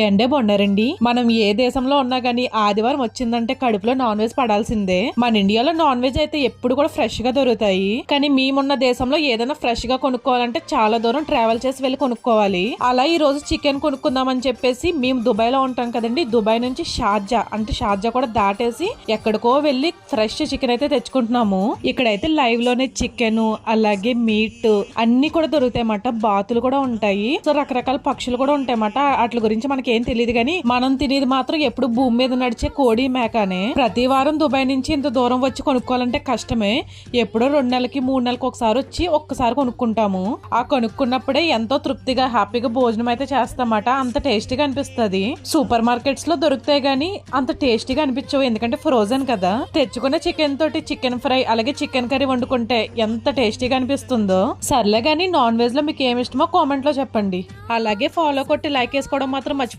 ఎండే బొండారండి. మనం ఏ దేశంలో ఉన్నా గానీ ఆదివారం వచ్చిందంటే కడుపులో నాన్ వెజ్ పడాల్సిందే. మన ఇండియాలో నాన్ వెజ్ అయితే ఎప్పుడు కూడా ఫ్రెష్ గా దొరుకుతాయి. కానీ మేమున్న దేశంలో ఏదైనా ఫ్రెష్ గా కొనుక్కోవాలంటే చాలా దూరం ట్రావెల్ చేసి వెళ్ళి కొనుక్కోవాలి. అలా ఈ రోజు చికెన్ కొనుక్కుందామని చెప్పేసి మేము దుబాయ్ లో ఉంటాం కదండి. దుబాయ్ నుంచి షార్జా కూడా దాటేసి ఎక్కడికో వెళ్ళి ఫ్రెష్ చికెన్ అయితే తెచ్చుకుంటున్నాము. ఇక్కడైతే లైవ్ లోనే చికెన్ అలాగే మీట్ అన్ని కూడా దొరుకుతాయి అన్నమాట. బాతులు కూడా ఉంటాయి. సో రకరకాల పక్షులు కూడా ఉంటాయి అన్నమాట. వాటి గురించి మనకి ఏం తెలియదు కానీ మనం తినేది మాత్రం ఎప్పుడు భూమి మీద నడిచే కోడి మేకనే. ప్రతి వారం దుబాయ్ నుంచి ఇంత దూరం వచ్చి కొనుక్కోవాలంటే కష్టమే. ఎప్పుడో 2 నెలలకి 3 నెలలకు ఒకసారి వచ్చి ఒక్కసారి కొనుక్కుంటాము. ఆ కొనుక్కున్నప్పుడే ఎంతో తృప్తిగా హ్యాపీగా భోజనం అయితే చేస్తామట. అంత టేస్టీగా అనిపిస్తుంది. సూపర్ మార్కెట్స్ లో దొరుకుతాయి గానీ అంత టేస్టీగా అనిపించవు, ఎందుకంటే ఫ్రోజన్ కదా. తెచ్చుకున్న చికెన్ తోటి చికెన్ ఫ్రై అలాగే చికెన్ కర్రీ వండుకుంటే ఎంత టేస్టీగా అనిపిస్తుందో. సర్లే గానీ నాన్ వెజ్ లో మీకు ఏమి ఇష్టమో కామెంట్ లో చెప్పండి. అలాగే ఫాలో కొట్టి లైక్ వేసుకోవడం మాత్రం మర్చిపోకండి.